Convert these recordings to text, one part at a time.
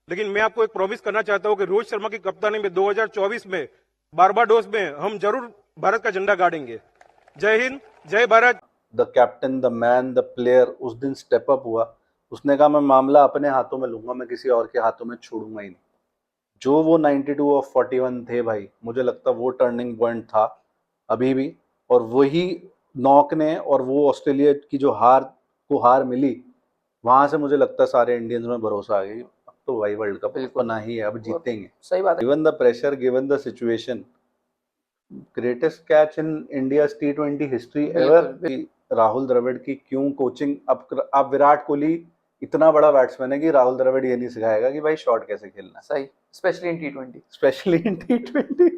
लेकिन मैं आपको एक प्रॉमिस करना चाहता हूं कि रोहित शर्मा की कप्तानी में 2024 में बारबाडोस में हम जरूर भारत का झंडा गाड़ेंगे। जय हिंद, जय Bharat. The captain, the man, the player उस दिन स्टेप अप हुआ। उसने कहा मैं मामला अपने हाथों में लूंगा, मैं किसी और के हाथों में छोड़ूंगा ही नहीं। जो वो 92 ऑफ 41 थे भाई, मुझे लगता वो टर्निंग पॉइंट था अभी भी। और वही नॉक ने और वो ऑस्ट्रेलिया की जो हार मिली, वहां से मुझे लगता है सारे इंडियंस में भरोसा आ गया अब तो भाई वर्ल्ड कप अपना ही है, अब जीतेंगे। सही बात है। Given the pressure, given the situation, greatest catch in India T20 history ever. Rahul Dravid की क्यों कोचिंग, अब विराट कोहली इतना बड़ा बैट्समैन है कि राहुल द्रविड़ ये नहीं सिखाएगा कि भाई शॉट कैसे खेलना है। सही, specially in T20, specially in T20।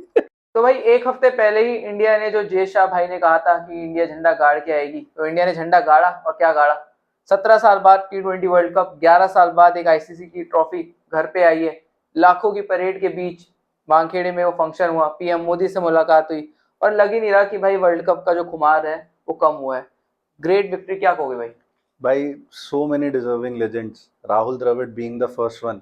तो भाई एक हफ्ते पहले ही इंडिया ने, जो जय शाह भाई ने कहा था कि इंडिया झंडा गाड़ के आएगी, तो इंडिया ने झंडा गाड़ा, और क्या गाड़ा। 17 साल बाद T20 वर्ल्ड कप, 11 साल बाद एक आईसीसी की ट्रॉफी घर पे आई है। लाखों की परेड के बीच वानखेड़े में वो फंक्शन हुआ, पीएम मोदी से मुलाकात हुई, और लग ही नहीं रहा कि भाई वर्ल्ड कप का जो खुमार है वो कम हुआ है। ग्रेट विक्ट्री, क्या कहोगे भाई? भाई so many deserving legends, Rahul Dravid being the first one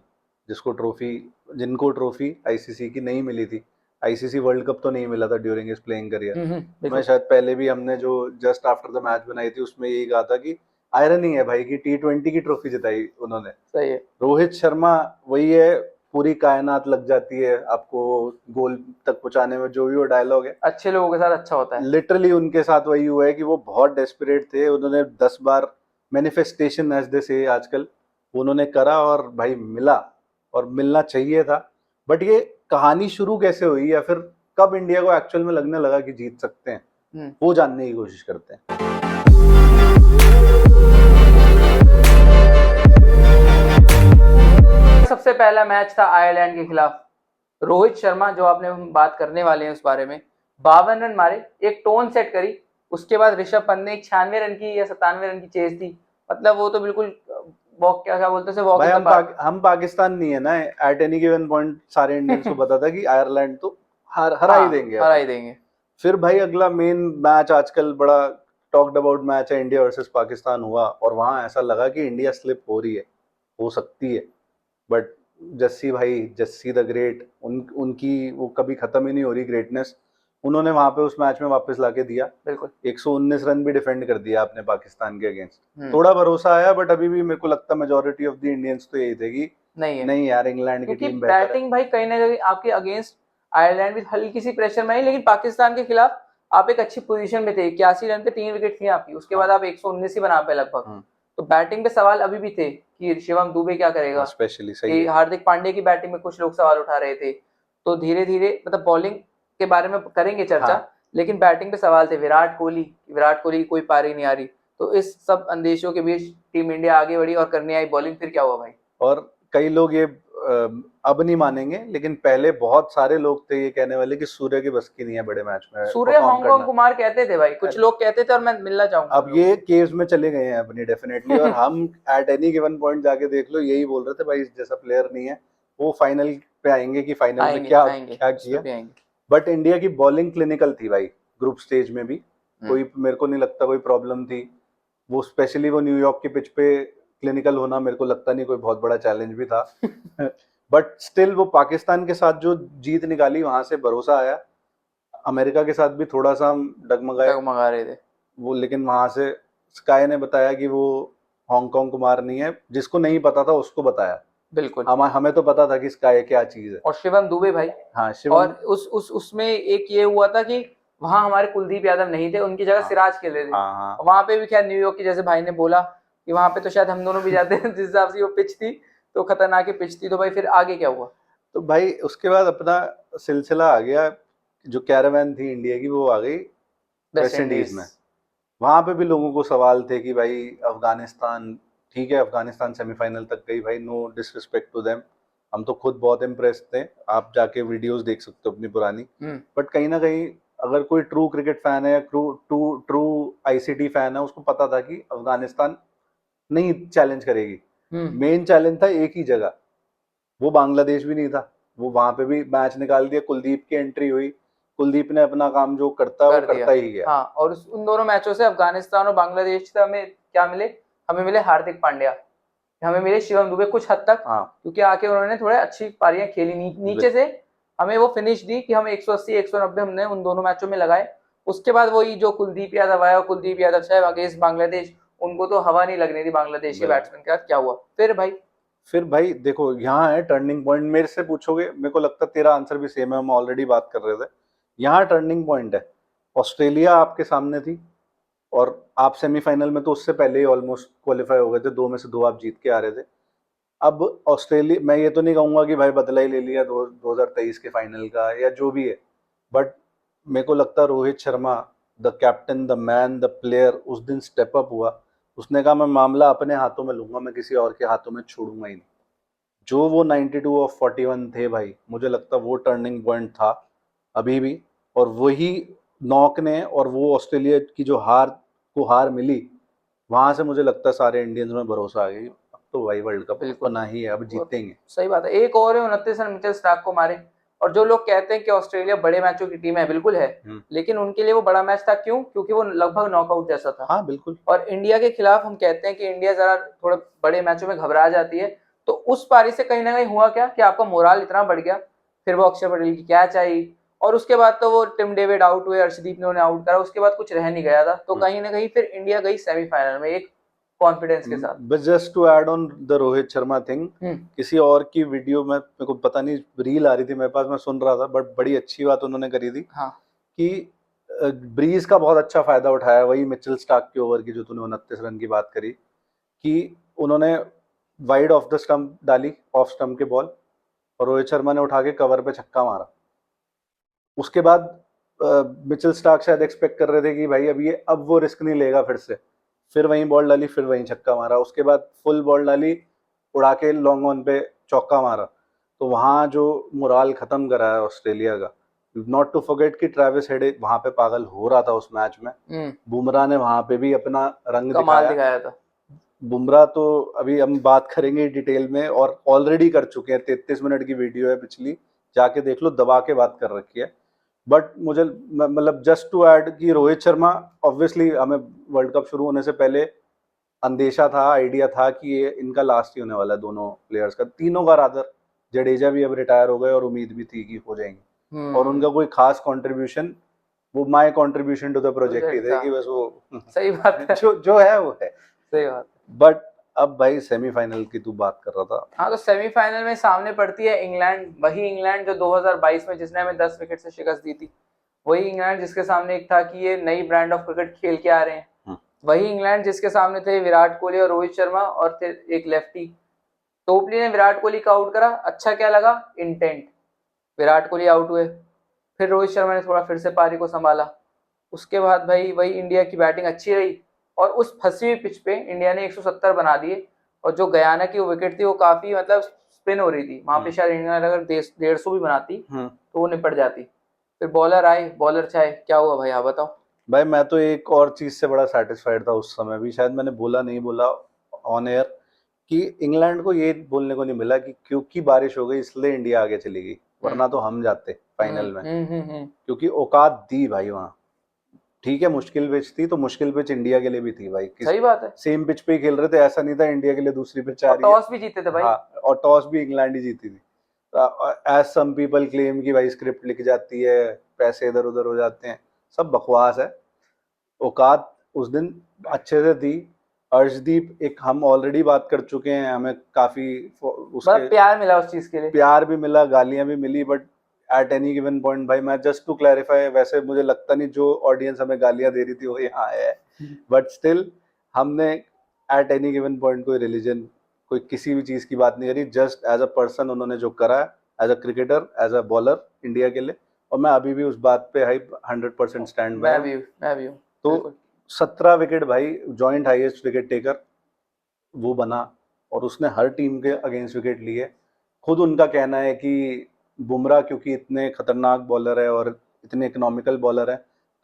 जिनको ट्रॉफी आईसीसी की नहीं मिली थी। आईसीसी वर्ल्ड कप तो नहीं मिला था ड्यूरिंग हिज प्लेइंग करियर। मैं शायद पहले भी हमने जो जस्ट आफ्टर द मैच बनाई थी उसमें यही कहा था कि आयरनी है भाई कि T20 की ट्रॉफी जिताई उन्होंने। सही है। रोहित शर्मा वही है, पूरी कायनात लग जाती है आपको गोल तक पहुंचाने में, जो भी वो डायलॉग है अच्छे लोगों के साथ अच्छा होता है। लिटरली उनके साथ वही हुआ है कि वो बहुत डेस्परेट थे। उन्होंने 10 बार मैनिफेस्टेशन एज दे से आजकल उन्होंने करा और भाई मिला, और मिलना चाहिए था। बट ये कहानी शुरू कैसे हुई या फिर कब इंडिया को एक्चुअल में लगने लगा कि जीत सकते हैं, वो जानने की कोशिश करते हैं। सबसे पहला मैच था आयरलैंड के खिलाफ। रोहित शर्मा, जो आपने बात करने वाले हैं उस बारे में, 52 रन मारे, एक टोन सेट करी। उसके बाद ऋषभ पंत ने 96 रन की या 97 रन की चेज थी। मतलब वो तो बिल्कुल वॉक, क्या बोलते हैं वॉक भाई इन द पार्क। हम पाकिस्तान नहीं है ना, एट एनी गिवन पॉइंट सारे इंडियंस को पता था कि आयरलैंड तो हरा ही देंगे, हरा ही देंगे। फिर भाई अगला मेन मैच आजकल बड़ा टॉक्ड अबाउट मैच है, इंडिया वर्सेस पाकिस्तान हुआ, और वहां ऐसा लगा कि इंडिया स्लिप हो रही है, हो सकती है। बट जस्सी भाई, जस्सी द ग्रेट, उनकी वो कभी खत्म ही नहीं हो रही ग्रेटनेस। उन्होंने वहां पे उस मैच में वापस लाके दिया। बिल्कुल 119 रन भी डिफेंड कर दिया आपने पाकिस्तान के अगेंस्ट। थोड़ा भरोसा आया, बट अभी भी मेरे को लगता मेजोरिटी ऑफ द इंडियंस तो यही थे कि नहीं यार इंग्लैंड की टीम बेहतर है। बैटिंग भाई कहीं ना कहीं आपके अगेंस्ट आयरलैंड भी हल्की सी प्रेशर में आई, लेकिन पाकिस्तान के खिलाफ आप एक अच्छी पोजीशन में थे। 81 रन पे 3 विकेट थी आपकी, उसके बाद आप 119 ही बना पे लगभग। तो बैटिंग पे सवाल अभी भी थे कि शिवम दुबे क्या करेगा, स्पेशली सही है। हार्दिक पांड्या की बैटिंग में कुछ लोग सवाल उठा रहे थे। तो धीरे धीरे, मतलब बॉलिंग के बारे में करेंगे चर्चा, लेकिन बैटिंग पे सवाल थे। विराट कोहली की कोई पारी नहीं आ रही। तो इस सब अंदेशों के बीच टीम इंडिया आगे बढ़ी और करने आई बॉलिंग। फिर क्या हुआ भाई? और कई लोग ये अब नहीं मानेंगे, लेकिन पहले बहुत सारे लोग थे ये कहने वाले कि सूर्य की बस की नहीं है बड़े मैच में सूर्य हांगकांग कुमार कहते थे भाई, कुछ लोग कहते थे, और मैं मिलना चाहूंगा। अब ये केव्स में चले गए हैं अपनी डेफिनेटली। और हम एट एनी गिवन पॉइंट जाके देख लो यही बोल रहे थे भाई, इस जैसा प्लेयर नहीं है। वो फाइनल पे आएंगे कि फाइनल में क्या किया। बट इंडिया की बॉलिंग क्लिनिकल थी भाई, ग्रुप स्टेज में भी कोई मेरे को नहीं लगता कोई प्रॉब्लम थी। वो स्पेशली वो न्यूयॉर्क की पिच पे क्लिनिकल होना मेरे को लगता नहीं कोई बहुत बड़ा चैलेंज भी था। बट स्टिल वो पाकिस्तान के साथ जो जीत निकाली, वहां से भरोसा आया। अमेरिका के साथ भी थोड़ा सा हम डगमगा रहे थे वो, लेकिन वहां से स्काई ने बताया कि वो हांगकांग कुमार नहीं है। जिसको नहीं पता था उसको बताया। बिल्कुल, हमें तो पता था कि स्काई क्या चीज है। और शिवम दुबे भाई, हाँ शिवम। और उसमें एक ये हुआ था कि वहां हमारे कुलदीप यादव नहीं थे, उनकी जगह सिराज खेल रहे थे। वहां पे भी खैर न्यूयॉर्क की, जैसे भाई ने बोला कि वहां पे तो शायद हम दोनों भी जाते हैं, जिस हिसाब से वो पिच थी तो खतरनाक पिच थी। तो भाई फिर आगे क्या हुआ? तो भाई उसके बाद अपना सिलसिला आ गया, जो कैरावैन थी इंडिया की वो आ गई वेस्ट इंडीज में। वहां पे भी लोगों को सवाल थे कि भाई अफगानिस्तान, ठीक है अफगानिस्तान सेमीफाइनल तक गई भाई, नो डिसरिस्पेक्ट टू देम, हम तो खुद बहुत इम्प्रेस थे। आप जाके वीडियोस देख सकते हो अपनी पुरानी। बट कहीं ना कहीं अगर कोई ट्रू क्रिकेट फैन है या ट्रू आईसीटी फैन है, उसको पता था कि अफगानिस्तान नहीं चैलेंज करेगी। मेन चैलेंज था एक ही जगह, वो बांग्लादेश भी नहीं था। वो वहां पे भी मैच निकाल दिया, कुलदीप की एंट्री हुई, कुलदीप ने अपना काम जो करता है वो करता ही गया। हाँ, और उन दोनों मैचों से अफगानिस्तान और बांग्लादेश से हमें क्या मिले? हमें मिले हार्दिक पांड्या। हमें मिले शिवम दुबे कुछ हद तक, हाँ क्योंकि आके उन्होंने थोड़े अच्छी पारियां खेली नीचे से हमें वो फिनिश दी कि हम 180 190 हमने उन दोनों मैचों में लगाए। उसके बाद वही जो कुलदीप यादव आया, और कुलदीप यादव चाहे अगेंस्ट बांग्लादेश, उनको तो हवा नहीं लगने दी बांग्लादेश के बिल्कुल। बैट्समैन के साथ। क्या हुआ फिर भाई देखो यहाँ है टर्निंग पॉइंट। मेरे से पूछोगे, मेरे को लगता है तेरा आंसर भी सेम है, हम ऑलरेडी बात कर रहे थे। यहाँ टर्निंग पॉइंट है। ऑस्ट्रेलिया आपके सामने थी और आप सेमीफाइनल में तो उससे पहले ही ऑलमोस्ट क्वालिफाई हो गए थे, 2 में से 2 आप जीत के आ रहे थे। अब ऑस्ट्रेलिया, मैं ये तो नहीं कहूंगा कि भाई बदला ही ले लिया 2023 के फाइनल का या जो भी है, बट मेरे को लगता है Rohit Sharma, the captain, the man, the player, उस दिन स्टेप अप हुआ। उसने कहा मैं मामला अपने हाथों में लूंगा, मैं किसी और के हाथों में छोड़ूंगा ही नहीं। जो वो 92 ऑफ 41 थे भाई, मुझे लगता है वो टर्निंग पॉइंट था अभी भी। और वही नॉक ने, और वो ऑस्ट्रेलिया की जो हार मिली, वहां से मुझे लगता है सारे इंडियंस में भरोसा आ गया, अब तो भाई वर्ल्ड कप बिल्कुल। बना ही है, अब जीतेंगे। सही बात है। एक ओवर में 29 रन मिचेल स्टार्क को मारे। और जो लोग कहते हैं कि ऑस्ट्रेलिया बड़े मैचों की टीम है, बिल्कुल है, लेकिन उनके लिए वो बड़ा मैच था। क्यों? क्योंकि वो लगभग नॉकआउट जैसा था। हाँ बिल्कुल। और इंडिया के खिलाफ हम कहते हैं कि इंडिया जरा थोड़ा बड़े मैचों में घबरा जाती है, तो उस पारी से कहीं ना कहीं हुआ क्या कि आपका मोराल इतना बढ़ गया। फिर वो अक्षर पटेल की कैच आई, और उसके बाद तो वो टिम डेविड आउट हुए, अर्शदीप ने उन्हें आउट करा, उसके बाद कुछ रह नहीं गया था। तो कहीं ना कहीं फिर इंडिया गई सेमीफाइनल में एक कॉन्फिडेंस के साथ। बस just to add on the Rohit Sharma thing, किसी और की वीडियो में मेरे को पता नहीं, रील आ रही थी मेरे पास, मैं सुन रहा था, बट बड़ी अच्छी बात उन्होंने करी थी। हाँ। कि ब्रीज का बहुत अच्छा फायदा उठाया, वही मिचेल स्टार्क के ओवर की जो तूने 29 रन की बात करी, कि उन्होंने वाइड ऑफ द स्टंप डाली, ऑफ स्टंप के बॉल, और रोहित शर्मा ने उठा के कवर पे छक्का मारा। उसके बाद मिचेल स्टार्क शायद एक्सपेक्ट कर रहे थे कि भाई अब वो रिस्क नहीं लेगा फिर वहीं बॉल डाली, फिर वहीं छक्का मारा। उसके बाद फुल बॉल डाली, उड़ा के लॉन्ग ऑन पे चौका मारा। तो वहां जो मोराल खत्म करा है ऑस्ट्रेलिया का। नॉट टू फॉरगेट कि ट्रेविस हेड वहां पे पागल हो रहा था उस मैच में। बुमराह ने वहां पे भी अपना रंग दिखाया था। बुमराह तो अभी हम बात करेंगे डिटेल में, और ऑलरेडी कर चुके हैं। 33 मिनट की वीडियो है पिछली, जाके देख लो, दबा के बात कर रखी है। बट मुझे मतलब जस्ट टू ऐड कि रोहित शर्मा, ऑब्वियसली हमें वर्ल्ड कप शुरू होने से पहले अंदेशा था, आइडिया था कि ये इनका लास्ट ही होने वाला है, दोनों प्लेयर्स का, तीनों का रादर। जडेजा भी अब रिटायर हो गए और उम्मीद भी थी कि हो जाएंगे, और उनका कोई खास कंट्रीब्यूशन, वो my contribution to the project ही थे कि बस वो सही बात है, जो है वो है। सही बात। बट अब भाई सेमीफाइनल की तू बात कर रहा था। हाँ, तो सेमीफाइनल में सामने पड़ती है इंग्लैंड, वही इंग्लैंड जो 2022 में जिसने हमें 10 विकेट से शिकस्त दी थी, वही इंग्लैंड जिसके सामने एक था कि ये नई ब्रांड ऑफ क्रिकेट खेल के आ रहे हैं, वही इंग्लैंड जिसके सामने थे विराट कोहली और रोहित शर्मा और थे एक लेफ्टी। टोपली ने विराट कोहली का आउट करा, अच्छा क्या लगा? इंटेंट। विराट कोहली आउट हुए, फिर रोहित शर्मा ने थोड़ा फिर से पारी को संभाला। उसके बाद भाई वही इंडिया की बैटिंग अच्छी रही, और उस फंसी हुई पिच पे इंडिया ने 170 बना दिए। और जो गयाना की वो विकेट थी वो काफी मतलब स्पिन हो रही थी, वहां पे शायद इंडिया ने अगर 150 भी बनाती तो वो निपट जाती। फिर बॉलर आए, बॉलर चाहे, क्या हुआ भाई आप बताओ। भाई मैं तो एक और चीज से बड़ा सेटिस्फाइड था उस समय भी, शायद मैंने बोला नहीं बोला ऑन एयर, कि इंग्लैंड को ये बोलने को नहीं मिला कि क्योंकि बारिश हो गई इसलिए इंडिया आगे चली गई, वरना तो हम जाते फाइनल में। क्योंकि औकात दी भाई वहां। ठीक है मुश्किल पिच थी, तो मुश्किल पिच इंडिया के लिए भी थी भाई। सही बात है। सेम पिच पे ही खेल रहे थे, ऐसा नहीं था इंडिया के लिए दूसरी पिच आ रही है। टॉस भी जीते थे भाई। हाँ, और टॉस भी इंग्लैंड ही जीती थी। एज सम पीपल क्लेम कि भाई स्क्रिप्ट लिख जाती है, पैसे इधर उधर हो जाते हैं, सब बकवास है। औकात उस दिन अच्छे से थी। अर्शदीप, एक हम ऑलरेडी बात कर चुके हैं, हमें काफी उसके प्यार मिला उस चीज के लिए, प्यार भी मिला, गालियां भी मिली, but at any given point भाई, मैं जस्ट टू क्लैरिफाई, वैसे मुझे लगता नहीं जो ऑडियंस हमें गालियां दे रही थी वो यहाँ है, बट स्टिल हमने एट एनी गिवन पॉइंट कोई रिलीजन, कोई किसी भी चीज की बात नहीं करी। जस्ट एज अ पर्सन उन्होंने जो करा है, as a cricketer, as a bowler India के लिए, और मैं अभी भी उस बात पे हाई 100% स्टैंड बाय हूं। मैं भी हूं। तो 17 विकेट भाई, जॉइंट हाईएस्ट विकेट टेकर वो बना, और उसने हर टीम के अगेंस्ट विकेट लिए। खुद उनका कहना है कि बुमराह क्योंकि इतने खतरनाक बॉलर है और इतने इकोनॉमिकल बॉलर है,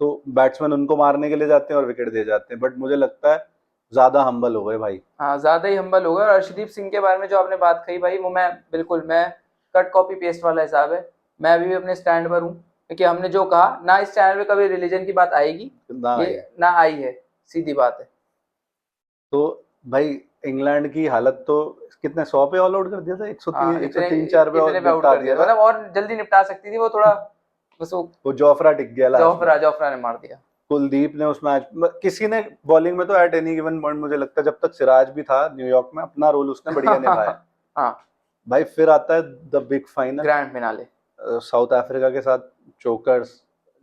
तो बैट्समैन उनको मारने के लिए जाते हैं और विकेट दे जाते हैं। बट मुझे लगता है ज्यादा हम्बल हो गए भाई। हाँ, ज्यादा ही हम्बल हो गए। और अर्शदीप सिंह के बारे में जो आपने बात कही भाई, वो मैं बिल्कुल, मैं कट कॉपी पेस्ट वाला हिसाब है, मैं अभी भी अपने स्टैंड पर हूँ। क्योंकि हमने जो कहा ना, इस चैनल पे कभी रिलीजन की बात आएगी ना आई है, सीधी बात है। तो भाई इंग्लैंड की हालत तो कितने 100 पे ऑल आउट कर दिया था, 103 हाँ, 103-4 पे इतने पे आउट निपटा कर दिया दिया मतलब, था। और जल्दी निपटा सकती थी वो, थोड़ा बस वो जोफ्रा टिक गया लास्ट में। जोफ्रा ने मार दिया। कुलदीप ने उस मैच किसी ने बॉलिंग में तो एट एनी गिवन पॉइंट मुझे लगता है जब तक सिराज भी था न्यूयॉर्क में अपना रोल उसने बढ़िया निभाया। हाँ, भाई फिर आता है the big final, grand finale. South Africa के साथ चोकर्स,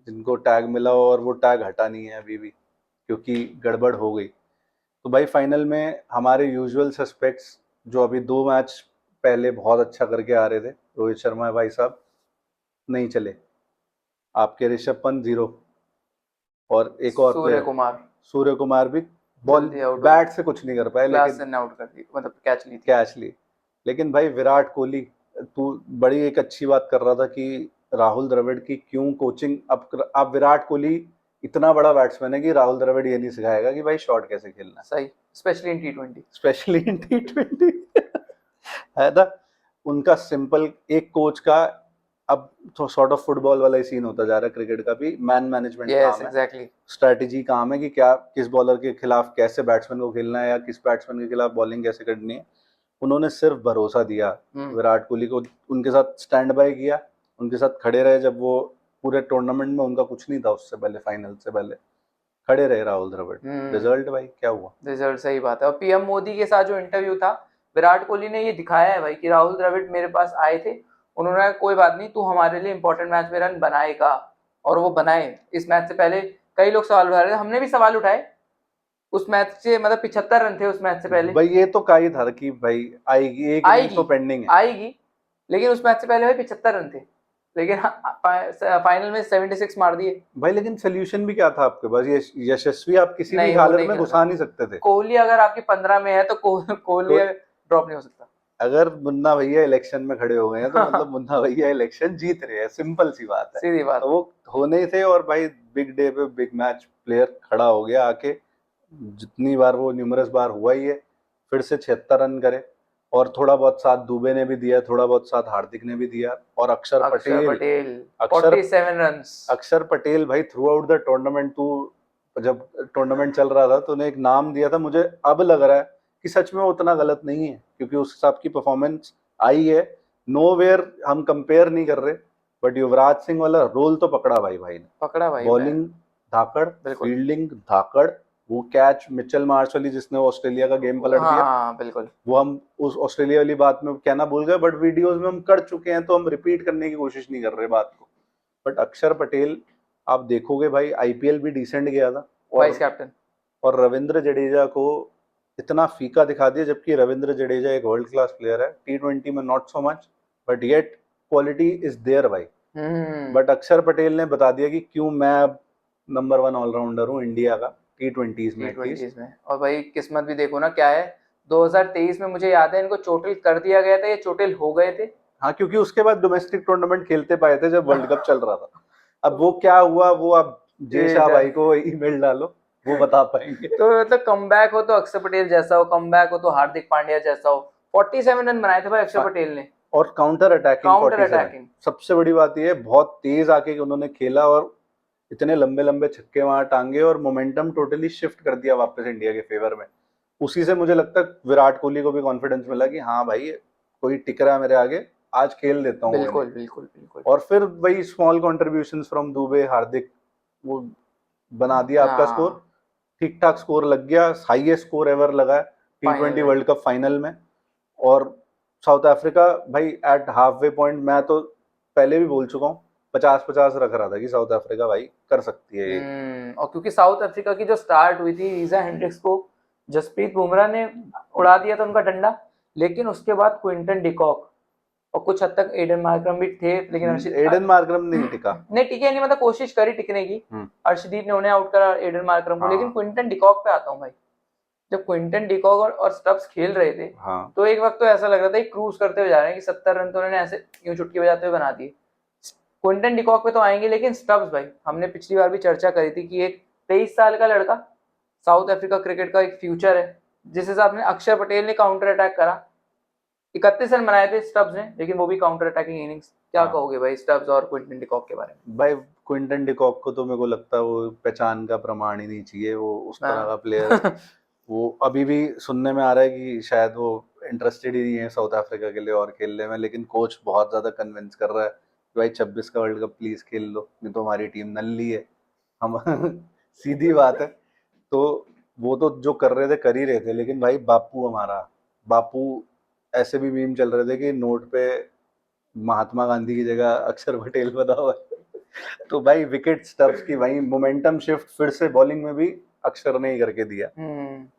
जिनको टैग मिला और वो टैग हटा नहीं है अभी भी क्योंकि गड़बड़ हो गई। तो भाई फाइनल में हमारे यूजुअल सस्पेक्ट्स जो अभी 2 मैच पहले बहुत अच्छा करके आ रहे थे, रोहित शर्मा भाई साहब नहीं चले, आपके ऋषभ पंत 0 और एक और सूर्य प्लेयर कुमार सूर्य कुमार भी बॉल जल्दी out हो बैट से कुछ नहीं कर पाए क्लास लेकिन से आउट कर दी, मतलब कैच ली थी। कैच ली। लेकिन भाई विराट कोहली, तू बड़ी एक अच्छी बात कर रहा था कि राहुल द्रविड़ की क्यों कोचिंग, अब विराट कोहली इतना बड़ा बैट्समैन है कि राहुल द्रविड़ ये नहीं सिखाएगा कि भाई शॉट कैसे खेलना है, सही, specially in T20। Specially in T20 है ना। उनका सिंपल एक कोच का अब तो सॉर्ट ऑफ फुटबॉल वाला ही सीन होता जा रहा है, क्रिकेट का भी मैन मैनेजमेंट यस, काम है, एग्जैक्टली। स्ट्रैटेजी काम है कि क्या किस बॉलर के खिलाफ कैसे बैट्समैन को खेलना है या किस बैट्समैन के खिलाफ बॉलिंग कैसे करनी है। उन्होंने सिर्फ भरोसा दिया विराट कोहली को, उनके साथ स्टैंड बाय किया, उनके साथ खड़े रहे जब वो पूरे टूर्नामेंट में उनका कुछ नहीं था उससे पहले, फाइनल से पहले खड़े रहे राहुल द्रविड़। रिजल्ट भाई क्या हुआ, रिजल्ट सही बात है। और पीएम मोदी के साथ जो इंटरव्यू था, विराट कोहली ने ये दिखाया है भाई कि राहुल द्रविड़ मेरे पास आए थे, उन्होंने कहा कोई बात नहीं, तू हमारे लिए इंपॉर्टेंट मैच में रन बनाएगा, और वो बनाए। इस मैच से पहले कई लोग सवाल उठा रहे थे, हमने भी सवाल उठाए उस मैच से, मतलब 75 रन थे उस मैच से पहले। भाई ये तो का ही था कि भाई आएगी, एक इनिंग्स तो पेंडिंग है, आएगी, लेकिन उस मैच से पहले भाई 75 रन थे, लेकिन फाइनल में 76 मार दिए भाई। लेकिन सोल्यूशन भी क्या था आपके पास, ये यशस्वी आप किसी भी नहीं, वो हालत नहीं में कर घुसा नहीं सकते थे। कोहली अगर आपकी 15 में है तो कोहली ड्रॉप नहीं हो सकता। अगर मुन्ना भैया इलेक्शन में खड़े हो गए हैं तो मतलब मुन्ना भैया इलेक्शन जीत रहे हैं, सिंपल सी बात है। सीधी बात। तो वो होने ही थे, और भाई बिग डे पे बिग मैच प्लेयर खड़ा हो गया आके, जितनी बार वो न्यूमरस बार हुआ ही है, फिर से 76 रन करे, और थोड़ा बहुत साथ दुबे ने भी दिया, थोड़ा बहुत साथ हार्दिक ने भी दिया, और अक्षर पटेल 47 रन्स। अक्षर पटेल भाई थ्रू आउट द टूर्नामेंट, तू जब टूर्नामेंट चल रहा था तो उन्हें एक नाम दिया था, मुझे अब लग रहा है कि सच में वो उतना गलत नहीं है क्योंकि उस हिसाब की परफॉर्मेंस आई है। नोवेयर हम कंपेयर नहीं कर रहे, बट युवराज सिंह वाला रोल तो पकड़ा भाई ने, पकड़ा भाई। बॉलिंग धाकड़, फील्डिंग धाकड़, वो कैच मिचेल मार्श वाली जिसने ऑस्ट्रेलिया का गेम पलट दिया। हाँ, बिल्कुल। वो हम उस ऑस्ट्रेलिया वाली बात में कहना भूल गए, बट वीडियोस में हम कर चुके हैं तो हम रिपीट करने की कोशिश नहीं कर रहे बात को। बट अक्षर पटेल आप देखोगे भाई आईपीएल भी डिसेंट गया था, वाइस कैप्टन, और रविंद्र जडेजा को इतना फीका दिखा दिया, जबकि रविंद्र जडेजा एक वर्ल्ड क्लास प्लेयर है, T20 में not so much, but yet quality is there भाई। बट अक्षर पटेल ने बता दिया कि क्यों मैं अब नंबर 1 ऑलराउंडर हूँ इंडिया का T20s में। और भाई किस्मत भी देखो ना क्या है, 2023 में मुझे याद है इनको चोटिल कर दिया गया था, ये चोटिल हो गए थे। हाँ, क्योंकि उसके बाद डोमेस्टिक टूर्नामेंट खेलते पाए थे जब वर्ल्ड कप चल रहा था। अब वो क्या हुआ, वो अब जय शाह भाई को ईमेल डालो, वो बता पाएंगे। तो मतलब कमबैक हो तो अक्षर पटेल जैसा हो, कमबैक हो तो हार्दिक पांड्या जैसा हो। 47 रन बनाए थे भाई अक्षर पटेल ने, और काउंटर अटैकिंग सबसे बड़ी बात यह है, बहुत तेज आके उन्होंने खेला और इतने लंबे लंबे छक्के वहां टांगे और मोमेंटम टोटली शिफ्ट कर दिया वापस इंडिया के फेवर में। उसी से मुझे लगता है विराट कोहली को भी कॉन्फिडेंस मिला कि हाँ भाई कोई टिक रहा है मेरे आगे, आज खेल देता हूँ। बिल्कुल। और फिर वही स्मॉल कॉन्ट्रीब्यूशंस फ्रॉम दुबे, हार्दिक, वो बना दिया आपका स्कोर, ठीक ठाक स्कोर लग गया, हाईएस्ट स्कोर एवर लगा T20 वर्ल्ड कप फाइनल में। और साउथ अफ्रीका भाई एट हाफ वे पॉइंट, मैं तो पहले भी बोल चुका हूँ, 50-50 रख रहा था कि साउथ अफ्रीका भाई कर सकती है ये। और क्योंकि साउथ अफ्रीका की जो स्टार्ट हुई थी, रीजा हेंड्रिक्स को जसप्रीत बुमराह ने उड़ा दिया था उनका डंडा, लेकिन उसके बाद क्विंटन डिकॉक और कुछ हद तक एडन मार्करम भी थे, लेकिन एडन मार्करम नहीं टिका, नहीं टिके नहीं, मतलब कोशिश करी टिकने की, अर्शदीप ने उन्हें आउट करा एडन मार्करम को। लेकिन क्विंटन डिकॉक पे आता हूँ भाई, जब क्विंटन डिकॉक और स्टब्स खेल रहे थे, तो एक वक्त तो ऐसा लग रहा था क्रूज करते हुए जा रहे हैं कि 70 रन तो उन्होंने ऐसे यूं चुटकी बजाते हुए बना दिए। क्विंटन डिकॉक पे तो आएंगे, लेकिन स्टब्स भाई, हमने पिछली बार भी चर्चा करी थी कि एक 23 साल का लड़का साउथ अफ्रीका क्रिकेट का एक फ्यूचर है। जिस हिसाब से अक्षर पटेल ने काउंटर अटैक करा, 31 रन बनाए थे स्टब्स ने, लेकिन वो भी काउंटर अटैकिंग इनिंग्स। क्या कहोगे भाई स्टब्स और क्विंटन डिकॉक के बारे में? भाई क्विंटन डिकॉक को तो मेरे को लगता है वो पहचान का प्रमाण ही नहीं चाहिए, वो उस तरह का प्लेयर वो अभी भी सुनने में आ रहा है कि शायद वो इंटरेस्टेड ही नहीं है साउथ अफ्रीका के लिए और खेलने में, लेकिन कोच बहुत ज्यादा कन्विंस कर रहा है कि भाई 26 का वर्ल्ड कप प्लीज खेल लो, नहीं तो हमारी टीम नल्ली है हम सीधी बात है। तो वो तो जो कर रहे थे कर ही रहे थे, लेकिन भाई बापू हमारा, बापू ऐसे भी मीम चल रहे थे कि नोट पे महात्मा गांधी की जगह अक्षर पटेल बना हुआ है। तो भाई विकेट स्टब्स की वही मोमेंटम शिफ्ट फिर से बॉलिंग में भी अक्षर ने ही करके दिया,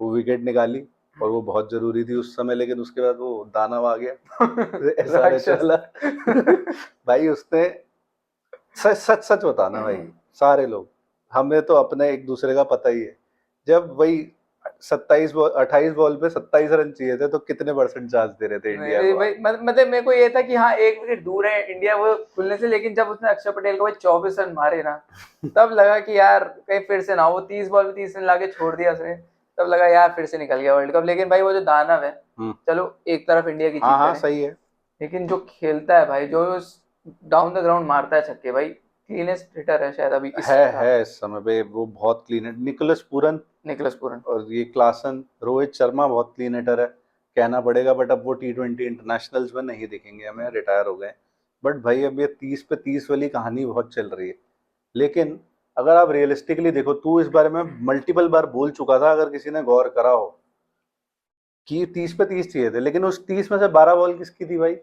वो विकेट निकाली और वो बहुत जरूरी थी उस समय, लेकिन उसके बाद वो दानव आ गया एसआरएच वाला भाई उसने सच सच सच बताना भाई, सारे लोग हमें तो अपने एक दूसरे का पता ही है, जब वही 28 बॉल पे 27 रन चाहिए थे तो कितने परसेंट चांस दे रहे थे इंडिया नहीं को? भाई, मतलब मेरे को ये था कि हाँ एक विकेट दूर है इंडिया वो खुलने से, लेकिन जब उसने अक्षर पटेल को भाई 24 रन मारे ना, तब लगा कि यार कहीं फिर से ना हो। वो 30 बॉल में 30 रन लाके छोड़ दिया उसने, तब लगा यार फिर से निकल गया वर्ल्ड कप। लेकिन भाई वो जो दानव है, चलो एक तरफ इंडिया की हाँ जीत हाँ है, सही है, लेकिन जो खेलता है भाई, जो डाउन द ग्राउंड मारता है छक्के, भाई क्लीनेस्ट हिटर है शायद अभी है इस समय पे वो बहुत क्लीन है। Nicholas Pooran Nicholas Pooran. और ये क्लासन, रोहित शर्मा बहुत क्लीन हिटर है, कहना पड़ेगा, बट अब वो T20 इंटरनेशनल्स में नहीं दिखेंगे हमें, रिटायर हो गए। बट भाई अब ये 30 पे 30 वाली कहानी बहुत चल रही है, लेकिन अगर आप रियलिस्टिकली देखो, तू इस बारे में मल्टीपल बार बोल चुका था, अगर किसी ने गौर करा हो कि 30 पे 30 चाहिए थे, लेकिन उस 30 में से 12 बॉल किसकी थी भाई?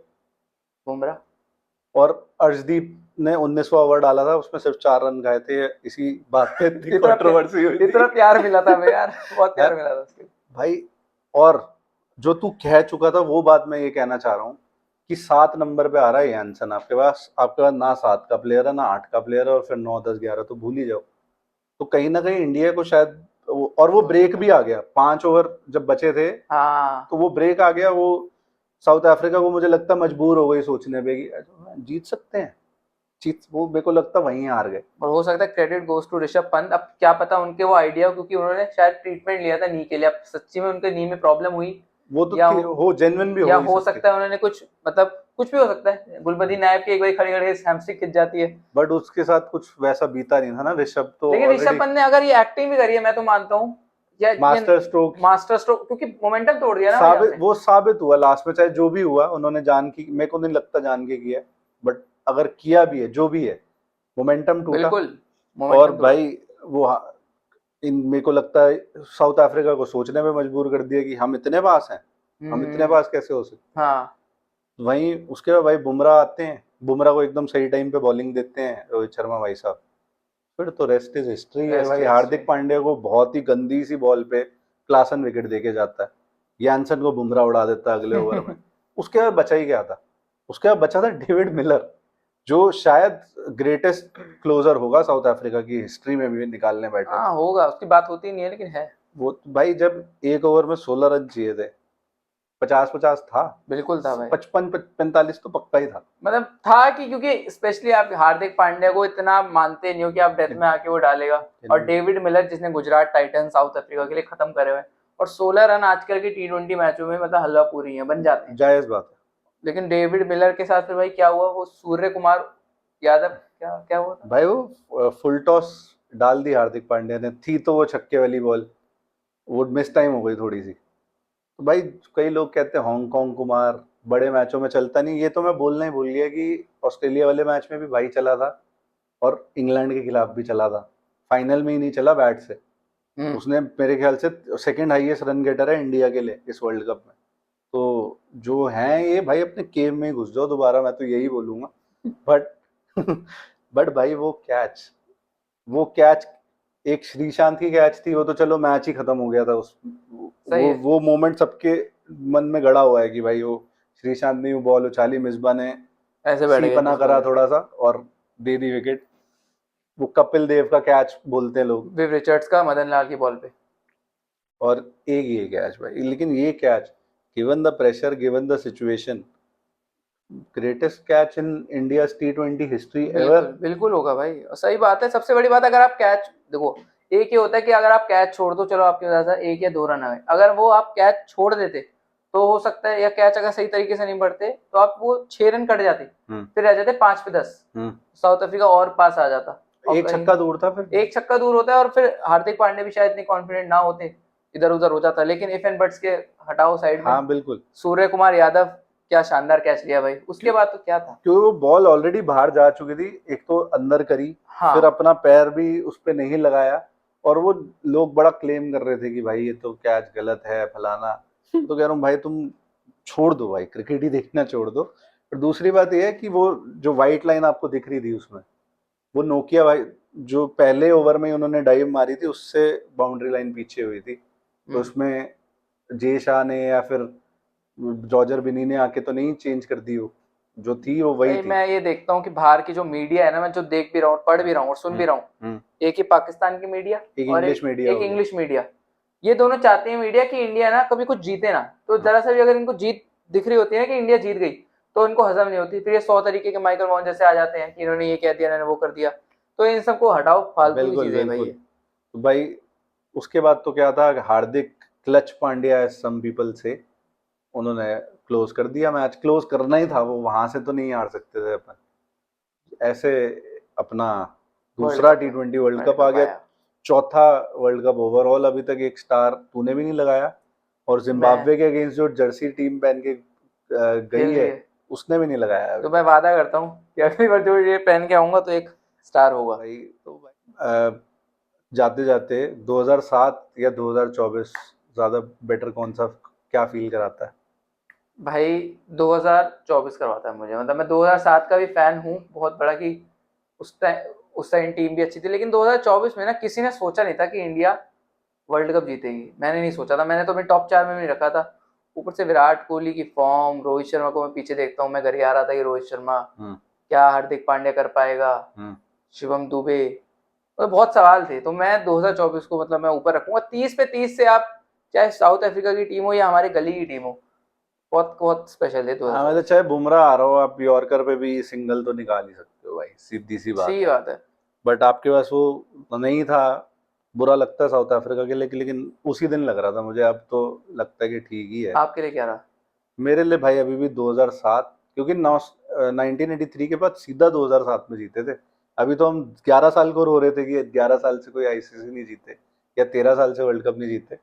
बुमराह। और अर्शदीप ने 19वां ओवर डाला था, उसमें सिर्फ 4 रन गए थे, इसी बात पे इतनी कंट्रोवर्सी हुई थी। इतना प्यार मिला था हमें यार, बहुत प्यार मिला था उसके भाई। और जो तू कह चुका था वो बात मैं ये कहना चाह रहा हूँ कि 7 नंबर पे आ रहा है यानसन, आपके पास ना 7 का प्लेयर है ना 8 का प्लेयर है, और फिर 9 10 11 तो भूल ही जाओ। तो कहीं ना कहीं इंडिया को शायद और वो ब्रेक भी आ गया, 5 ओवर जब बचे थे हाँ तो वो ब्रेक आ गया, वो साउथ अफ्रीका को मुझे लगता मजबूर हो गई सोचने पे कि जीत सकते हैं, जीत, वो मेरे को लगता वहीं हार गए। और हो सकता है credit goes to Rishabh Pant. अब क्या पता उनके वो आइडिया, क्योंकि उन्होंने शायद ट्रीटमेंट लिया था नी के लिए, अब सच्ची में उनके नी में प्रॉब्लम हुई वो तो या हो जेन्युइन भी या ही हो सकती। सकता है उन्होंने कुछ, मतलब कुछ भी हो सकता है, गुलबदी नायब की एक बार खड़ी खड़ी हैमस्ट्रिंग खिंच जाती है। बट उसके साथ कुछ वैसा बीता नहीं था ना, ऋषभ तो लेकिन ऋषभ ऑलरेडी पंत ने अगर ये एक्टिंग भी करी है, मैं तो मानता हूँ मास्टर स्ट्रोक मास्टर स्ट्रोक, क्योंकि मोमेंटम तोड़ दिया ना भाई साबित, आपने। वो साबित हुआ लास्ट में, चाहे जो भी हुआ उन्होंने जान की, मेरे को नहीं लगता जान के किया, बट अगर किया भी है जो भी है, मोमेंटम टूटा। बिल्कुल और मोमेंटम तोड़ा। भाई वो इन मेरे को लगता है साउथ अफ्रीका को सोचने में मजबूर कर दिया कि हम इतने पास हैं, हम इतने पास कैसे हो सकते। हाँ वहीं उसके बाद भाई बुमराह आते हैं, बुमराह को एकदम सही टाइम पे बॉलिंग देते हैं रोहित शर्मा भाई साहब, फिर तो रेस्ट इज हिस्ट्री है भाई। हार्दिक पांड्या को बहुत ही गंदी सी बॉल पे क्लासन विकेट देके जाता है, यानसन को बुमराह उड़ा देता है अगले ओवर में। उसके बाद बचा ही क्या था? उसके बाद बचा था डेविड मिलर, जो शायद ग्रेटेस्ट क्लोजर होगा साउथ अफ्रीका की हिस्ट्री में भी निकालने बैठा। हाँ होगा, उसकी बात होती नहीं है, लेकिन है। वो भाई जब एक ओवर में 16 रन चाहिए थे, 50-50 था, बिल्कुल था भाई, 55-45 तो पक्का ही था। मतलब था कि क्योंकि स्पेशली आप हार्दिक पांड्या को इतना मानते नहीं हो कि आप डेथ में आके वो डालेगा, और डेविड मिलर जिसने गुजरात टाइटन साउथ अफ्रीका के लिए खत्म करे हुए, और 16 रन आजकल की T20 मैचों में मतलब हलवा पूरी है, बन जाते हैं। जायज बात है। लेकिन डेविड मिलर के साथ फिर भाई क्या हुआ, वो सूर्य कुमार यादव क्या क्या हुआ था भाई वो फुल टॉस डाल दी हार्दिक पांड्या ने, थी तो वो छक्के वाली बॉल, वो मिस टाइम हो गई थोड़ी सी। तो भाई कई लोग कहते हैं हांगकांग कुमार बड़े मैचों में चलता नहीं, ये तो मैं बोलना ही भूल गया कि ऑस्ट्रेलिया वाले मैच में भी भाई चला था और इंग्लैंड के खिलाफ भी चला था, फाइनल में ही नहीं चला बैट से। उसने मेरे ख्याल से सेकंड हाईएस्ट रन गेटर है इंडिया के लिए इस वर्ल्ड कप में। तो जो हैं ये भाई अपने गेम में ही घुस जाओ दोबारा, मैं तो यही बोलूंगा। बट बट भाई वो कैच एक श्रीशांत की कैच थी, वो तो चलो मैच ही खत्म हो गया था उस वो मोमेंट सबके मन में गड़ा हुआ है कि भाई वो श्रीशांत ने वो बॉल उछाली, मिसबा ने ऐसे बैठ सीपना करा थोड़ा सा और दे दी विकेट। वो कपिल देव का कैच बोलते हैं लोग, विव रिचर्ड्स का मदन लाल की बॉल पे, और एक ये कैच भाई, लेकिन ये catch given the pressure given the situation, greatest catch in India T20 history ever. बिल्कुल होगा भाई, सही बात है। सबसे बड़ी बात, अगर आप कैच देखो, एक ये होता है कि अगर आप कैच छोड़ दो, चलो आपके वजह से 1 या 2 रन आए, अगर वो आप कैच छोड़ देते तो हो सकता है, या कैच अगर सही तरीके से नहीं बढ़ते तो आप वो 6 रन कट जाते, फिर रह जाते 5 पे 10, साउथ अफ्रीका और पास आ जाता। एक छक्का दूर था, फिर एक छक्का दूर होता है, और फिर हार्दिक पांड्या भी शायद इतने कॉन्फिडेंट ना होते इधर उधर हो जाता, लेकिन इफ एंड बट्स के हटाओ साइड में, हाँ बिल्कुल, सूर्य कुमार यादव क्या शानदार कैच लिया भाई, उसके बाद तो क्या था। क्योंकि वो बॉल ऑलरेडी बाहर जा चुकी थी, एक तो अंदर करी, हाँ फिर अपना पैर भी उस पे नहीं लगाया, और वो लोग बड़ा क्लेम कर रहे थे कि भाई ये तो कैच गलत है फलाना, तो कह रहा हूँ भाई तुम छोड़ दो भाई, क्रिकेट ही देखना छोड़ दो। और दूसरी बात ये है कि वो जो व्हाइट लाइन आपको दिख रही थी उसमें, वो नोकिया भाई जो पहले ओवर में उन्होंने डाइव मारी थी उससे बाउंड्री लाइन पीछे हुई थी, तो उसमें जे शाह ने या फिर जॉर्जर बिनी ने आके तो नहीं चेंज कर दी, वो जो थी वो वही भाई थी। मैं ये देखता हूँ कि बाहर की जो मीडिया है ना, मैं जो देख भी रहा हूँ, पढ़ भी रहा हूँ और सुन भी रहा हूँ, एक ही पाकिस्तान की मीडिया एक और इंग्लिश मीडिया एक हो गया। इंग्लिश मीडिया, ये दोनों चाहते हैं मीडिया कि इंडिया ना कभी कुछ जीते ना, तो जरा सा भी अगर इनको जीत दिख रही होती है ना कि इंडिया जीत गई, तो इनको हजम नहीं होती, फिर ये 100 तरीके के माइकल वॉन जैसे आ जाते हैं कि इन्होंने ये कह दिया, इन्होंने वो कर दिया, तो इन सबको हटाओ, फालतू की बिल्कुल चीजें हैं भाई बिल्कुल। ये। तो भाई उसके बाद तो क्या था, हार्दिक क्लच पांड्या सम पीपल से उन्होंने क्लोज कर दिया मैच, क्लोज करना ही था, वो वहां से तो नहीं हार सकते थे अपन ऐसे। अपना दूसरा world cup T20 world cup आ गया, आया। चौथा वर्ल्ड कप ओवरऑल, अभी तक एक स्टार तूने भी नहीं लगाया, और जिम्बाब्वे मैं के अगेंस्ट जो जर्सी टीम पहन के खेल गई रही है है, उसने भी नहीं लगाया अभी तो मैं तक। वादा करता हूँ कि अगली बार जो ये पहन के आऊंगा तो एक स्टार होगा। भाई तो भाई जाते जाते 2007 या 2024 ज्यादा बेटर कौन सा, क्या फील कराता है? भाई 2024 करवाता है मुझे, मतलब मैं 2007 का भी फैन हूँ बहुत बड़ा, कि उस टाइम टीम भी अच्छी थी, लेकिन 2024 में ना किसी ने सोचा नहीं था कि इंडिया वर्ल्ड कप जीतेगी, मैंने नहीं सोचा था, मैंने तो अपने टॉप 4 में भी नहीं रखा था। ऊपर से विराट कोहली की फॉर्म, रोहित शर्मा को मैं पीछे देखता हूँ, मैं घर ही आ रहा था कि रोहित शर्मा क्या हार्दिक पांड्या कर पाएगा, शिवम दुबे, मतलब बहुत सवाल थे, तो मैं 2024 को मतलब मैं ऊपर रखूंगा 30 पे 30 से। आप चाहे साउथ अफ्रीका की टीम हो या हमारी गली की टीम हो, बहुत बहुत स्पेशल है हाँ मतलब 2024। चाहे बुमराह आ रहा हो, आप यॉर्कर पे भी सिंगल तो निकाल ही सकते हो भाई, सीधी सी बात सही है। बात है। बट आपके पास वो नहीं था, बुरा लगता है साउथ अफ्रीका के लिए, लेकिन उसी दिन लग रहा था मुझे, अब तो लगता है कि ठीक ही है। आपके लिए क्या रहा? मेरे लिए भाई अभी भी 2007, क्योंकि 1983 के बाद सीधा 2007 में जीते थे। अभी तो हम 11 साल को रो रहे थे कि 11 साल से कोई आईसीसी नहीं जीते, या 13 साल से वर्ल्ड कप नहीं जीते,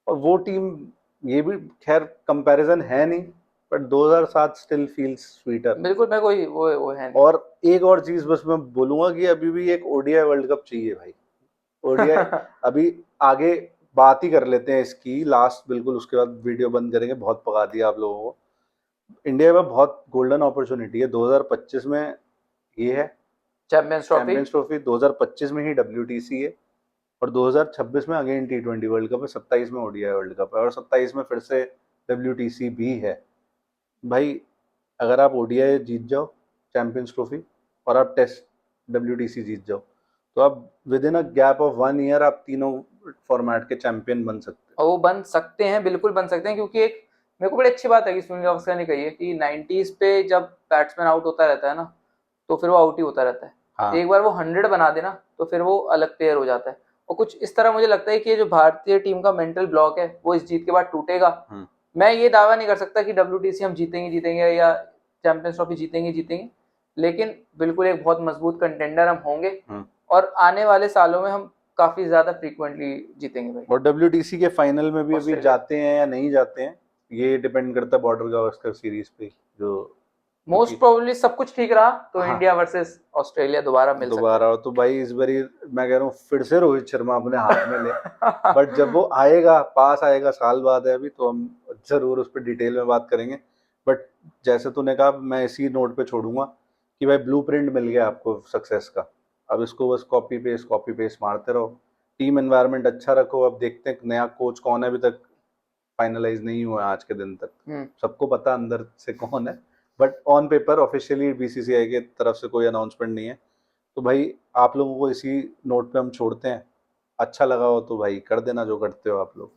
और वो टीम, ये भी खैर कंपैरिजन है नहीं, बट 2007 स्टिल फील्स स्वीटर। बिल्कुल, मैं कोई वो है और एक और चीज बस मैं बोलूंगा कि अभी भी एक ओडीआई वर्ल्ड कप चाहिए भाई, ओडीआई। नहीं। अभी आगे बात ही कर लेते हैं इसकी लास्ट, बिल्कुल उसके बाद वीडियो बंद करेंगे, बहुत पका दिया आप लोगों को। इंडिया में बहुत गोल्डन अपॉर्चुनिटी है 2025 में, ये है चैंपियंस ट्रॉफी। चैंपियंस ट्रॉफी, 2025 में ही WTC है, और 2026 में अगेन T20 वर्ल्ड कप है, 27 में ओडीआई वर्ल्ड कप है, और 27 में फिर से WTC भी है। भाई अगर आप ओडीआई जीत जाओ, चैंपियंस ट्रॉफी, और आप टेस्ट WTC जीत जाओ, तो आप with in a gap of 1 year आप तीनों फॉर्मेट के चैंपियन बन सकते और वो बन सकते हैं, बिल्कुल बन सकते हैं, क्योंकि एक मेरे को बड़ी अच्छी बात है कि सुनील गावस्कर ने कही है कि 90s पे जब बैट्समैन आउट होता रहता है ना, तो फिर वो आउट ही होता रहता है। हो। हाँ एक बार वो 100 बना देना तो फिर वो अलग प्लेयर हो जाता है। और कुछ इस तरह मुझे लगता है कि ये जो भारतीय टीम का मेंटल ब्लॉक है वो इस जीत के बाद टूटेगा। मैं ये दावा नहीं कर सकता कि WTC हम जीतेंगे या चैंपियंस ट्रॉफी जीतेंगे, लेकिन बिल्कुल एक बहुत मजबूत कंटेंडर हम होंगे, और आने वाले सालों में हम काफी ज्यादा फ्रीक्वेंटली जीतेंगे भाई। और WTC के फाइनल में भी अभी ऑस्ट्रेलिया। जाते हैं या नहीं जाते हैं, ये डिपेंड करता है बॉर्डर गावस्कर सीरीज पे, जो मोस्ट प्रोबेबली सब कुछ ठीक रहा तो हाँ इंडिया वर्सेस ऑस्ट्रेलिया दोबारा मिल सकता दोबारा, तो भाई इस बारी मैं कह रहा हूँ फिर से रोहित शर्मा अपने हाथ में ले, बट जब वो आएगा, पास आएगा, साल बाद है अभी, तो हम जरूर उस पर डिटेल में बात करेंगे। बट जैसे तूने कहा, मैं इसी नोट पे छोड़ूंगा कि भाई ब्लूप्रिंट मिल गया आपको सक्सेस का, अब इसको बस कॉपी पेस्ट मारते रहो, टीम एनवायरनमेंट अच्छा रखो। अब देखते हैं नया कोच कौन है, अभी तक फाइनलाइज नहीं हुआ आज के दिन तक, सबको पता अंदर से कौन है, but on paper officially BCCI के तरफ से कोई अनाउंसमेंट नहीं है। तो भाई आप लोगों को इसी नोट पे हम छोड़ते हैं, अच्छा लगा हो तो भाई कर देना जो करते हो आप लोग।